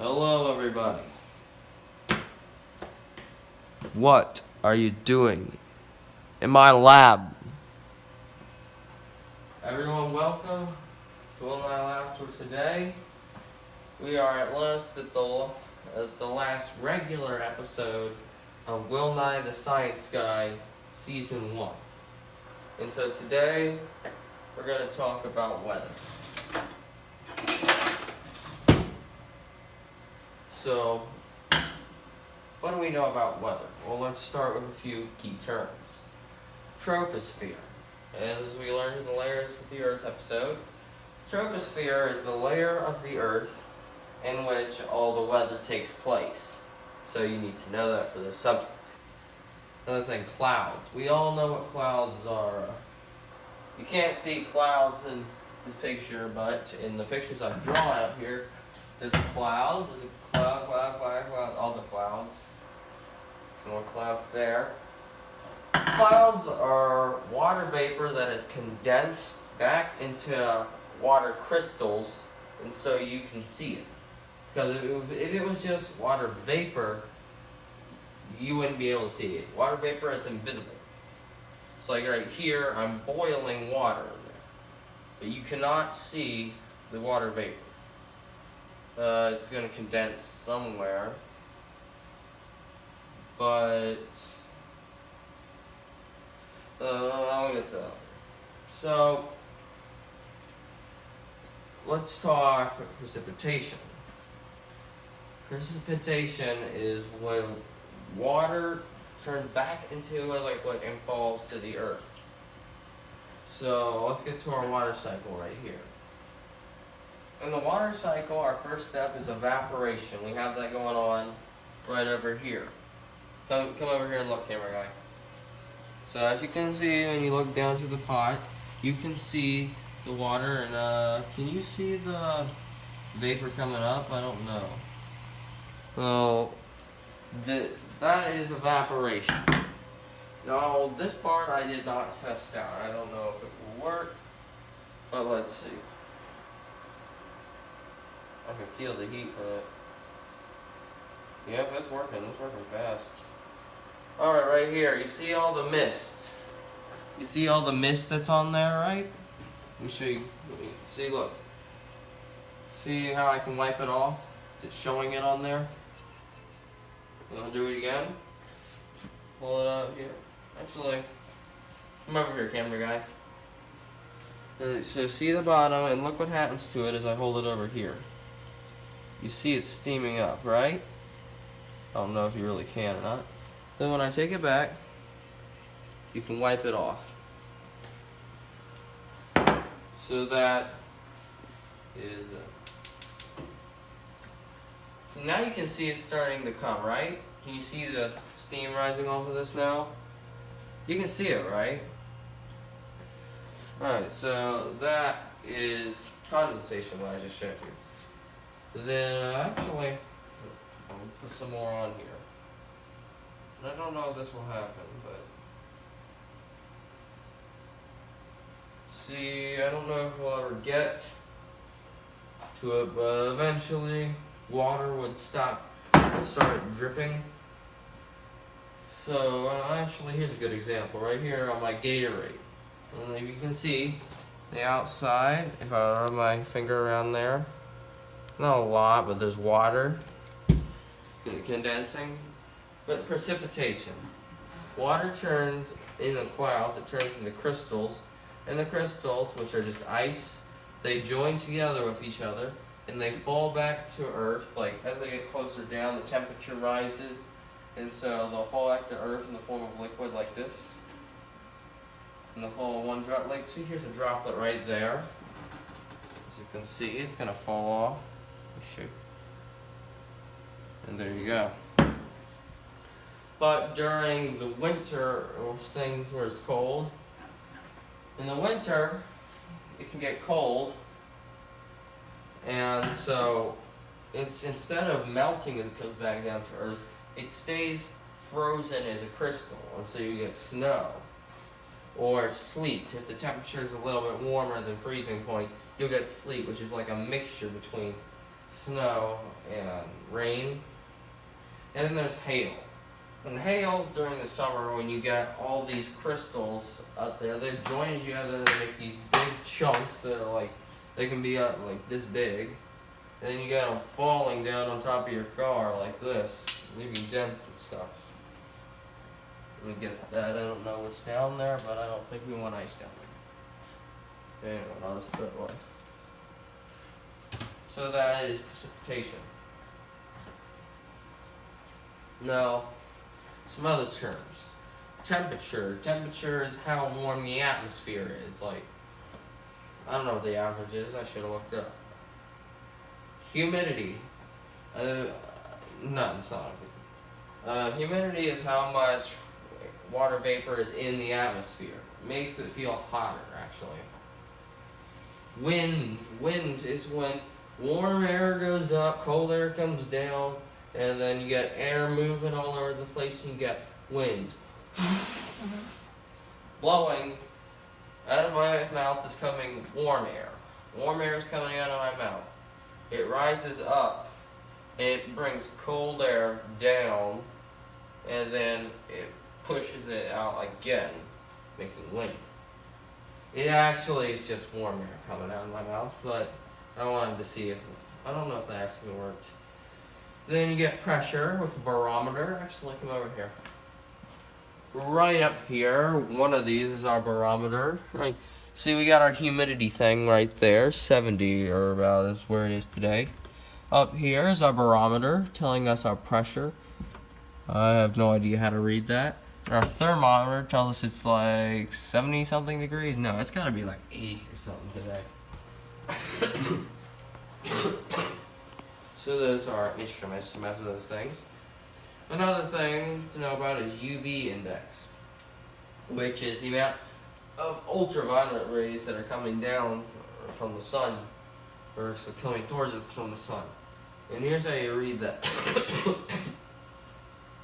Hello, everybody. What are you doing in my lab? Everyone, welcome to Will Nye Lab for today. We are at last at the last regular episode of Will Nye the Science Guy Season 1. And so today, we're going to talk about weather. So, what do we know about weather? Well, let's start with a few key terms. Troposphere. As we learned in the Layers of the Earth episode, troposphere is the layer of the Earth in which all the weather takes place. So you need to know that for this subject. Another thing, clouds. We all know what clouds are. You can't see clouds in this picture, but in the pictures I've drawn up here, there's a cloud, cloud, all the clouds. Some more clouds there. Clouds are water vapor that is condensed back into water crystals, and so you can see it. Because if it was just water vapor, you wouldn't be able to see it. Water vapor is invisible. It's like right here, I'm boiling water in there. But you cannot see the water vapor. It's going to condense somewhere. But I'll get to that. So, let's talk precipitation. Precipitation is when water turns back into a liquid and falls to the earth. So, let's get to our water cycle right here. In the water cycle, our first step is evaporation. We have that going on right over here. Come over here and look, camera guy. So as you can see, when you look down to the pot, you can see the water, and can you see the vapor coming up? I don't know. Well, that is evaporation. Now, this part I did not test out. I don't know if it will work, but let's see. I can feel the heat from it. Yep, it's working. It's working fast. Alright, right here, you see all the mist. You see all the mist that's on there, right? Let me show you. See, look. See how I can wipe it off? Is it showing it on there? You want to do it again? Pull it up here. Actually, come over here, camera guy. So see the bottom, and look what happens to it as I hold it over here. You see it's steaming up, right? I don't know if you really can or not. Then when I take it back, you can wipe it off. So that is so now you can see it's starting to come, right? Can you see the steam rising off of this now? You can see it, right? Alright, so that is condensation, what I just showed you. Then actually, I'll put some more on here. And I don't know if this will happen, but see, I don't know if we'll ever get to it, but eventually water would start dripping. So actually, here's a good example right here on my Gatorade. And if you can see the outside, if I run my finger around there, not a lot, but there's water condensing. But precipitation. Water turns into clouds, it turns into crystals, and the crystals, which are just ice, they join together with each other, and they fall back to Earth. Like, as they get closer down, the temperature rises, and so they'll fall back to Earth in the form of liquid like this. And they'll fall in one drop. Like, see, here's a droplet right there. As you can see, it's going to fall off. Shoot. And there you go. But during the winter, or things where it's cold, in the winter, it can get cold, and so it's instead of melting as it comes back down to Earth, it stays frozen as a crystal, and so you get snow. Or sleet. If the temperature is a little bit warmer than freezing point, you'll get sleet, which is like a mixture between snow, and rain. And then there's hail. And hail's during the summer when you get all these crystals out there. They join together and they make these big chunks that are like, they can be like this big. And then you get them falling down on top of your car like this, leaving dents and stuff. Let me get that. I don't know what's down there, but I don't think we want ice down there. Anyway, I'll just put it away. So that is precipitation. Now, some other terms. Temperature. Temperature is how warm the atmosphere is. Like, I don't know what the average is. I should have looked it up. Humidity. No, it's not. Humidity is how much water vapor is in the atmosphere. It makes it feel hotter, actually. Wind. Wind is when warm air goes up, cold air comes down, and then you get air moving all over the place and you get wind. Blowing out of my mouth is coming warm air. Warm air is coming out of my mouth. It rises up, it brings cold air down, and then it pushes it out again, making wind. It actually is just warm air coming out of my mouth, but I wanted to see if, I don't know if that actually worked. Then you get pressure with a barometer. Actually, come over here. Right up here, one of these is our barometer. Right. See, we got our humidity thing right there, 70 or about is where it is today. Up here is our barometer telling us our pressure. I have no idea how to read that. Our thermometer tells us it's like 70 something degrees. No, it's gotta be like 80 or something today. So those are instruments to measure those things. Another thing to know about is UV index, which is the amount of ultraviolet rays that are coming down from the sun, or coming towards us from the sun. And here's how you read that.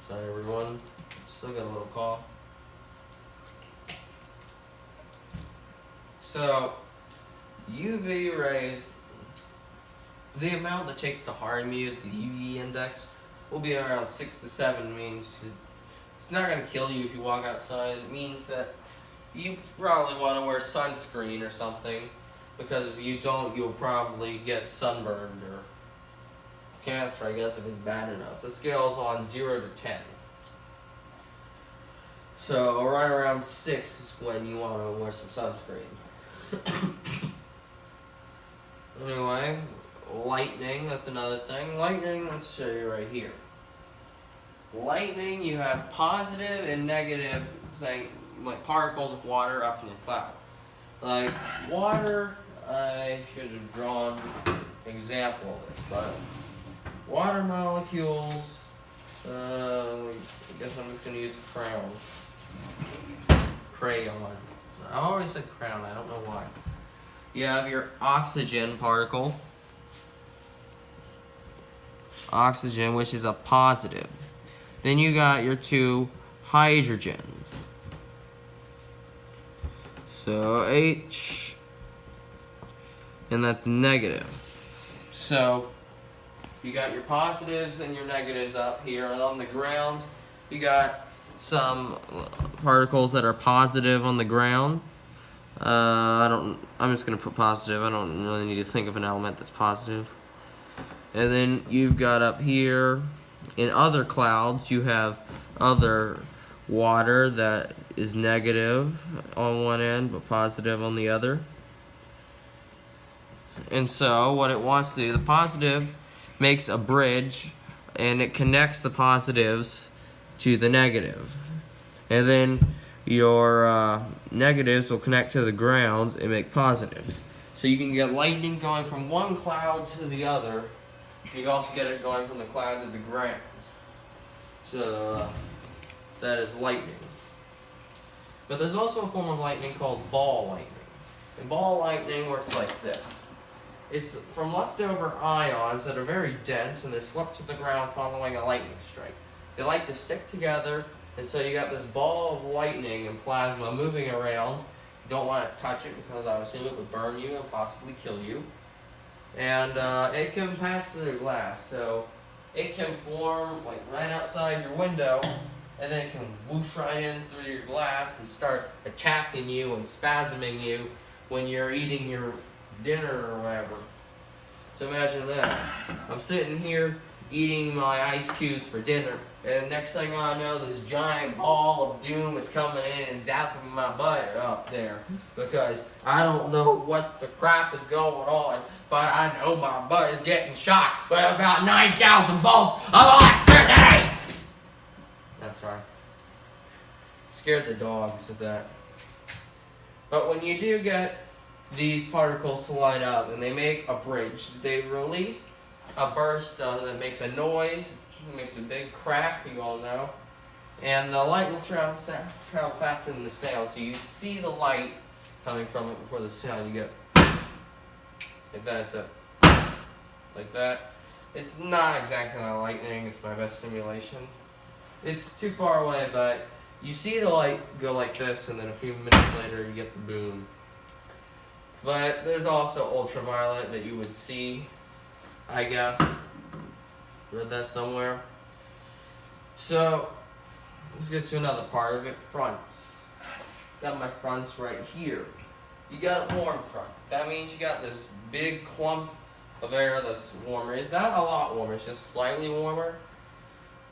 Sorry everyone, still got a little cough. So, UV rays, the amount that takes to harm you, the UV index, will be around 6 to 7, means it's not going to kill you if you walk outside. It means that you probably want to wear sunscreen or something, because if you don't, you'll probably get sunburned or cancer, I guess, if it's bad enough. The scale's on 0 to 10. So right around 6 is when you want to wear some sunscreen. Anyway, lightning, that's another thing. Lightning, let's show you right here. Lightning, you have positive and negative thing, like particles of water up in the cloud. Like water, I should have drawn an example of this, but water molecules, I guess I'm just going to use a crayon. I always said crayon, I don't know why. You have your oxygen particle. Oxygen, which is a positive. Then you got your two hydrogens. So H, and that's negative. So you got your positives and your negatives up here, and on the ground you got some particles that are positive on the ground. I'm just gonna put positive. I don't really need to think of an element that's positive. And then you've got up here, in other clouds, you have other water that is negative on one end, but positive on the other. And so, what it wants to do, the positive makes a bridge, and it connects the positives to the negative. And then your negatives will connect to the ground and make positives. So you can get lightning going from one cloud to the other. You can also get it going from the cloud to the ground. So that is lightning. But there's also a form of lightning called ball lightning. And ball lightning works like this. It's from leftover ions that are very dense, and they're swept to the ground following a lightning strike. They like to stick together, and so you got this ball of lightning and plasma moving around. You don't want to touch it because I assume it would burn you and possibly kill you. and it can pass through glass, so it can form like right outside your window, and then it can whoosh right in through your glass and start attacking you and spasming you when you're eating your dinner or whatever. So imagine that. I'm sitting here eating my ice cubes for dinner, and next thing I know, this giant ball of doom is coming in and zapping my butt up there, because I don't know what the crap is going on, but I know my butt is getting shocked by about 9,000 volts of electricity! I'm sorry. Scared the dogs of that. But when you do get these particles to line up and they make a bridge, they release a burst that makes a noise, it makes a big crack, you all know, and the light will travel faster than the sound, so you see the light coming from it before the sound. You get like that, so like that. It's not exactly like lightning, it's my best simulation. It's too far away, but you see the light go like this, and then a few minutes later you get the boom. But there's also ultraviolet that you would see, I guess. Read that somewhere. So, let's get to another part of it, fronts. Got my fronts right here. You got a warm front. That means you got this big clump of air that's warmer. It's not a lot warmer, it's just slightly warmer.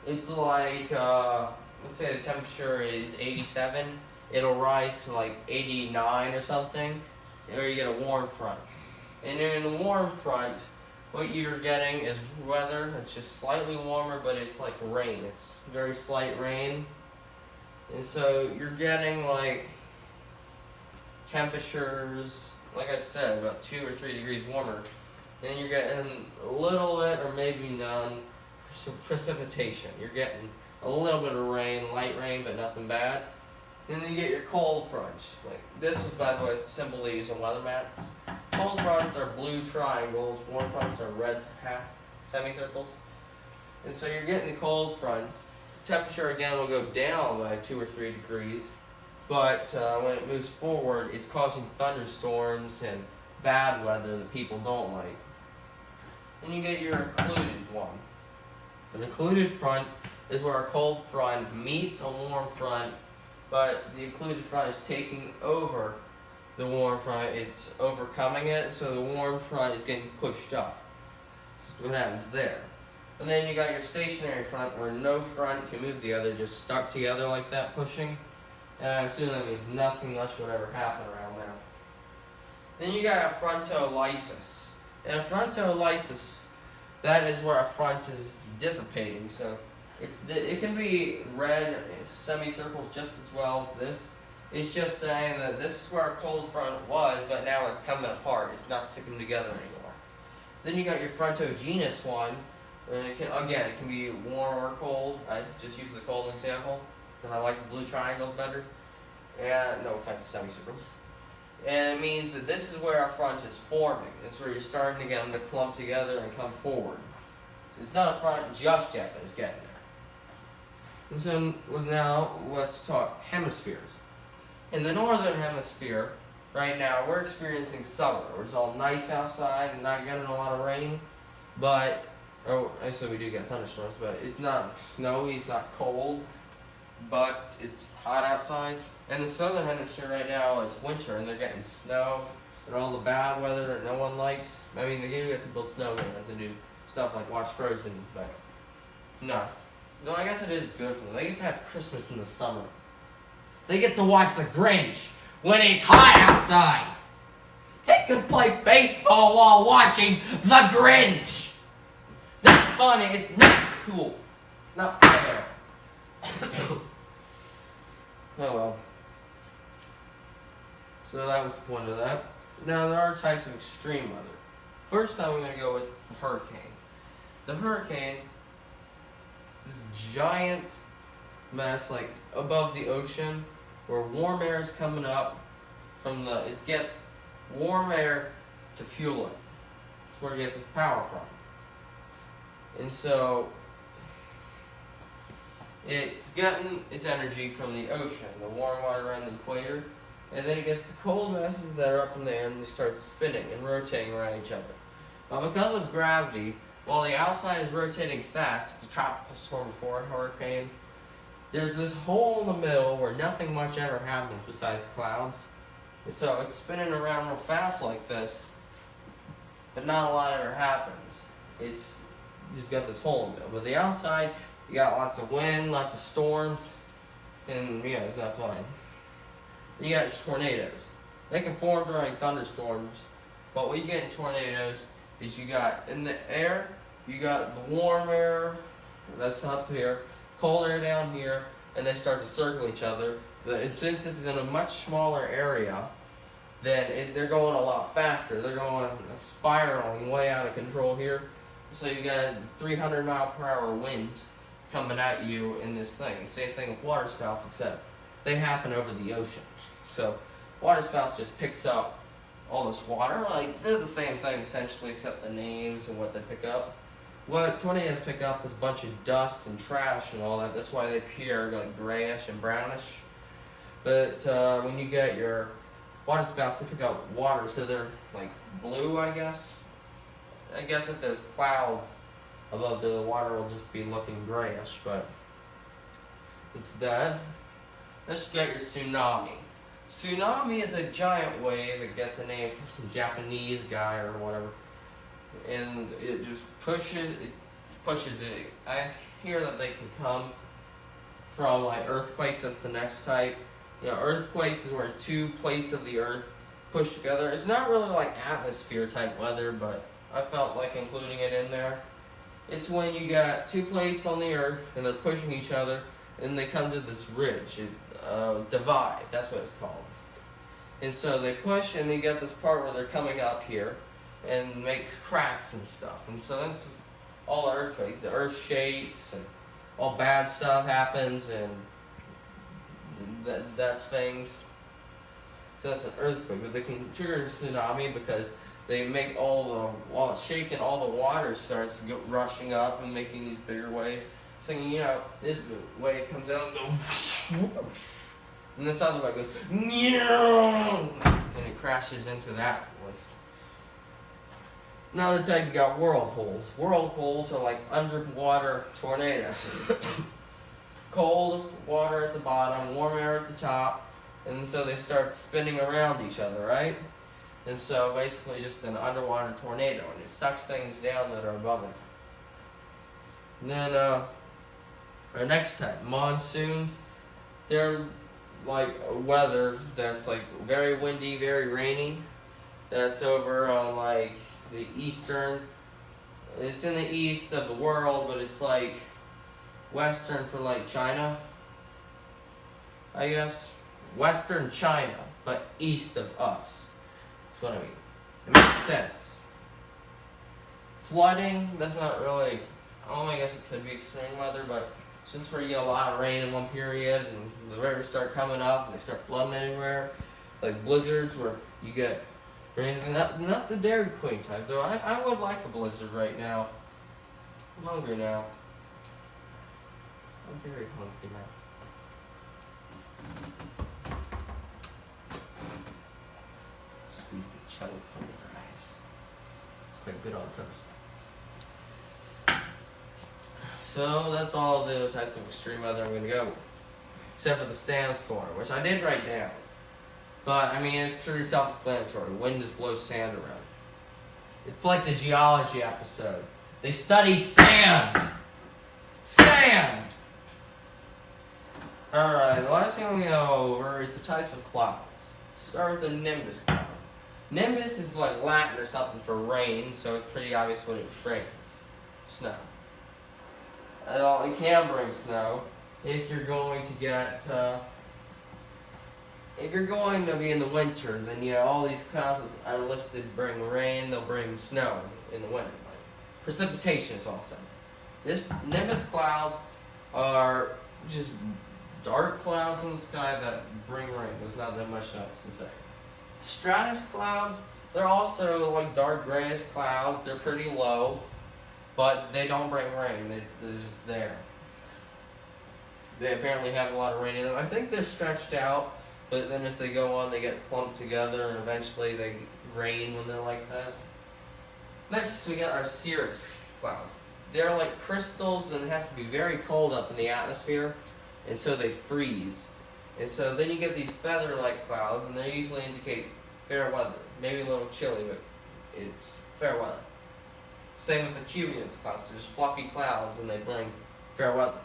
It's like, let's say the temperature is 87. It'll rise to like 89 or something, or you get a warm front. And in a warm front, what you're getting is weather that's just slightly warmer, but it's like rain. It's very slight rain. And so you're getting like temperatures, like I said, about 2 or 3 degrees warmer. Then you're getting a little bit or maybe none precipitation. You're getting a little bit of rain, light rain, but nothing bad. And then you get your cold fronts. Like this is, by the way, simple to use on weather maps. Cold fronts are blue triangles, warm fronts are red semicircles. And so you're getting the cold fronts. Temperature again will go down by 2 or 3 degrees, but when it moves forward, it's causing thunderstorms and bad weather that people don't like. Then you get your occluded one. An occluded front is where a cold front meets a warm front, but the occluded front is taking over the warm front. It's overcoming it, so the warm front is getting pushed up. That's what happens there. And then you got your stationary front, where no front can move the other, just stuck together like that, pushing. And I assume that means nothing much would ever happen around there. Then you got a Frontal Isis. And a Frontal Isis, that is where a front is dissipating. So it can be red semicircles just as well as this. It's just saying that this is where a cold front was, but now it's coming apart. It's not sticking together anymore. Then you got your frontogenous one. And it can be warm or cold. I just use the cold example because I like the blue triangles better. And no offense to semicircles. And it means that this is where our front is forming. It's where you're starting to get them to clump together and come forward. It's not a front just yet, but it's getting there. And so now let's talk hemispheres. In the northern hemisphere, right now we're experiencing summer, where it's all nice outside and not getting a lot of rain, but so we do get thunderstorms, but it's not snowy, it's not cold, but it's hot outside. And the southern hemisphere right now is winter, and they're getting snow and all the bad weather that no one likes. I mean, they do get to build snowmen and do stuff like watch Frozen, but no, I guess it is good for them. They get to have Christmas in the summer. They get to watch The Grinch when it's hot outside. They could play baseball while watching The Grinch. It's not funny, it's not cool. It's not fair. Oh well. So that was the point of that. Now there are types of extreme weather. First time I'm going to go with the hurricane. The hurricane is this giant mess like above the ocean where warm air is coming up from it gets warm air to fuel it. That's where it gets its power from. And so it's getting its energy from the ocean, the warm water around the equator, and then it gets the cold masses that are up in the air and they start spinning and rotating around each other. Because of gravity, while the outside is rotating fast, it's a tropical storm before a hurricane, there's this hole in the middle where nothing much ever happens besides clouds. And so it's spinning around real fast like this, but not a lot ever happens. It's just got this hole in the middle. But the outside, you got lots of wind, lots of storms, and yeah, it's not fun. You got tornadoes. They can form during thunderstorms, but what you get in tornadoes is you got in the air, you got the warm air that's up here, cold air down here, and they start to circle each other. And since it's in a much smaller area, then they're going a lot faster. They're going spiraling way out of control here. So you got 300 mile per hour winds coming at you in this thing. Same thing with waterspouts, except they happen over the ocean. So waterspouts just picks up all this water. Like, they're the same thing essentially, except the names and what they pick up. What tornadoes pick up is a bunch of dust and trash and all that. That's why they appear like grayish and brownish. But when you get your waterspouts, they pick up water, so they're like blue, I guess. I guess if there's clouds above, the water will just be looking grayish, but it's that. Let's get your tsunami. Tsunami is a giant wave. It gets a name from some Japanese guy or whatever, and it just pushes it. I hear that they can come from like earthquakes. That's the next type. You know, earthquakes is where two plates of the earth push together. It's not really like atmosphere type weather, but I felt like including it in there. It's when you got two plates on the earth and they're pushing each other, and they come to this ridge, divide. That's what it's called. And so they push, and they get this part where they're coming up here, and makes cracks and stuff. And so that's all earthquake. The earth shakes, and all bad stuff happens, and that's things. So that's an earthquake, but they can trigger a tsunami because they make while it's shaking, all the water starts rushing up and making these bigger waves. So, you know, this wave comes out and goes whoosh, and this other wave goes and it crashes into that place. Another type, you got whirlpools. Whirlpools are like underwater tornadoes. Cold water at the bottom, warm air at the top, and so they start spinning around each other, right? And so basically just an underwater tornado, and it sucks things down that are above it. And then our next type, monsoons. They're like weather that's like very windy, very rainy. That's over on like the eastern. It's in the east of the world, but it's like western for like China, I guess. Western China, but east of us. That's what I mean. It makes sense. Flooding, that's not really, I guess it could be extreme weather, but since we get a lot of rain in one period and the rivers start coming up and they start flooding anywhere, like blizzards where you get rains, not the Dairy Queen type, though I would like a blizzard right now. I'm hungry now. I'm very hungry now. Squeeze the jelly from your eyes. It's quite good on toast. So that's all the types of extreme weather I'm going to go with. Except for the sandstorm, which I did write down. But, I mean, it's pretty self-explanatory. Wind just blows sand around. It's like the geology episode. They study sand! Sand! Alright, the last thing I'm going to go over is the types of clouds. Start with the nimbus cloud. Nimbus is like Latin or something for rain, so it's pretty obvious when it rains. Snow. It can bring snow if you're going to get, if you're going to be in the winter, then yeah, all these clouds are listed bring rain, they'll bring snow in the winter. Like, precipitation is also. This nimbus clouds are just dark clouds in the sky that bring rain. There's not that much else to say. Stratus clouds, they're also like dark grayish clouds. They're pretty low, but they don't bring rain. They're just there. They apparently have a lot of rain in them. I think they're stretched out, but then as they go on, they get clumped together, and eventually they rain when they're like that. Next, we got our cirrus clouds. They're like crystals, and it has to be very cold up in the atmosphere, and so they freeze. And so then you get these feather-like clouds, and they usually indicate fair weather. Maybe a little chilly, but it's fair weather. Same with the cumulus clouds. There's fluffy clouds, and they bring fair weather.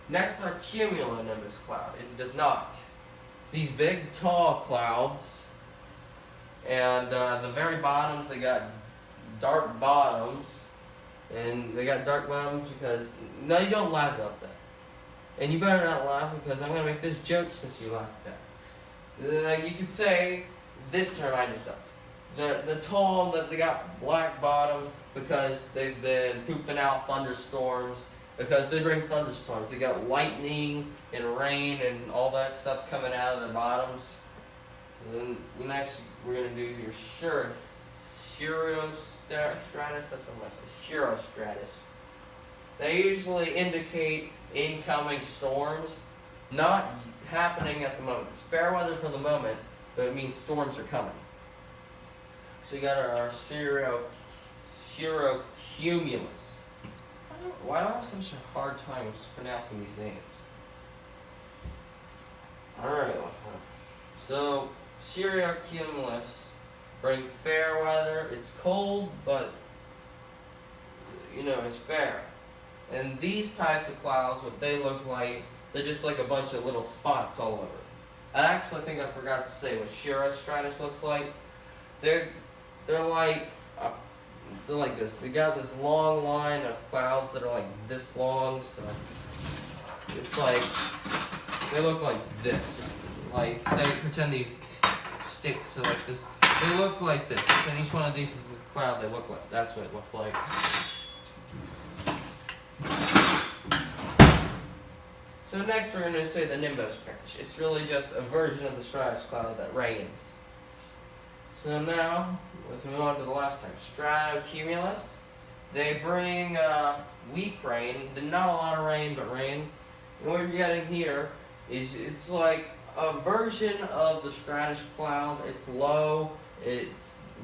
Next, our cumulonimbus cloud. It does not. It's these big, tall clouds, and the very bottoms, they got dark bottoms. And they got dark bottoms because... No, you don't laugh about that. And you better not laugh because I'm going to make this joke since you laughed at that. You could say this term I just said. The tall, that they got black bottoms because they've been pooping out thunderstorms. Because they bring thunderstorms. They got lightning and rain and all that stuff coming out of their bottoms. And then next we're going to do your cirrostratus. That's what I'm going to say. Cirrostratus. They usually indicate incoming storms, not happening at the moment. It's fair weather for the moment, but it means storms are coming. So we got our cirrocumulus. Why do I have such a hard time pronouncing these names? Alright, so cirrocumulus bring fair weather. It's cold, but it's fair. And these types of clouds, what they look like, they're just like a bunch of little spots all over. I actually think I forgot to say what cirrostratus looks like. They're like this. They got this long line of clouds that are like this long, so it's like they look like this. Like pretend these sticks are like this. They look like this. And each one of these is a cloud. They look like that's what it looks like. So next we're going to say the nimbostratus. It's really just a version of the stratus cloud that rains. So now, let's move on to the last type. Stratocumulus. They bring weak rain. Not a lot of rain, but rain. And what you're getting here is it's like a version of the stratus cloud. It's low. It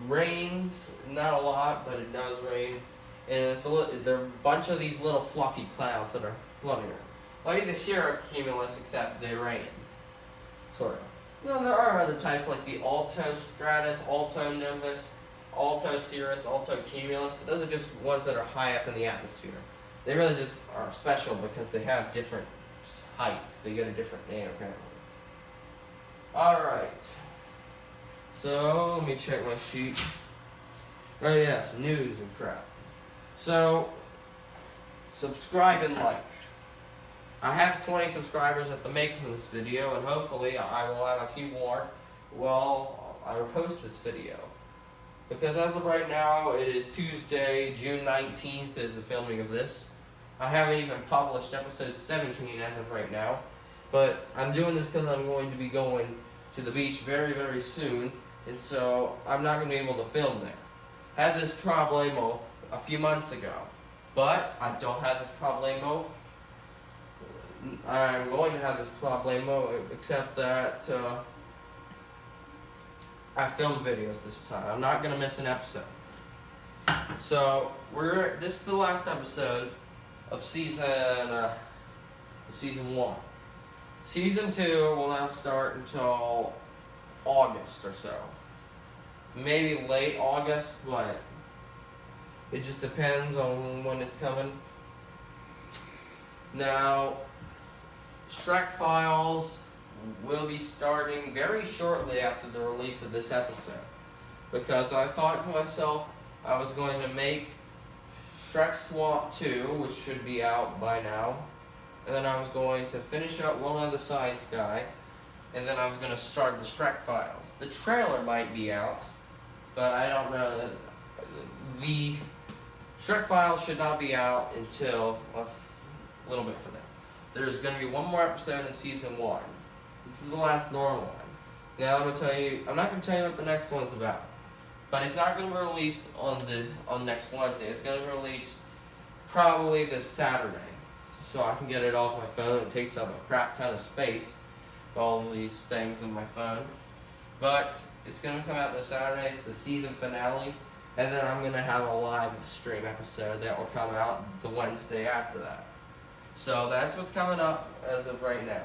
rains. Not a lot, but it does rain. And there are a bunch of these little fluffy clouds that are floating around. Like the cirrocumulus, except they rain. Sort of. There are other types like the altostratus, altonimbus, altocirrus, altocumulus, but those are just ones that are high up in the atmosphere. They really just are special because they have different heights. They get a different name, apparently. Alright. So, let me check my sheet. Oh yes, news and crap. So, subscribe and like. I have 20 subscribers at the making of this video, and hopefully I will have a few more while I post this video. Because as of right now, it is Tuesday, June 19th is the filming of this. I haven't even published episode 17 as of right now, but I'm doing this because I'm going to be going to the beach very, very soon, and so I'm not going to be able to film there. I had this problemo a few months ago, but I don't have this problemo. I'm going to have this problemo, except that I filmed videos this time. I'm not going to miss an episode. So, this is the last episode of season 1. Season 2 will not start until August or so. Maybe late August, but it just depends on when it's coming. Now, Shrek Files will be starting very shortly after the release of this episode, because I thought to myself I was going to make Shrek Swamp 2, which should be out by now, and then I was going to finish up Will and the Science Guy, and then I was going to start the Shrek Files. The trailer might be out, but I don't know. The Shrek Files should not be out until a little bit from now. There's going to be one more episode in season 1. This is the last normal one. Now I'm not going to tell you what the next one's about. But it's not going to be released on next Wednesday. It's going to be released probably this Saturday. So I can get it off my phone. It takes up a crap ton of space for all of these things in my phone. But it's going to come out this Saturday. It's the season finale. And then I'm going to have a live stream episode that will come out the Wednesday after that. So that's what's coming up as of right now.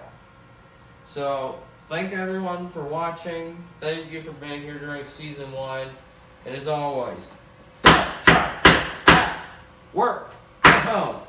So thank everyone for watching. Thank you for being here during season 1. And as always, work, home.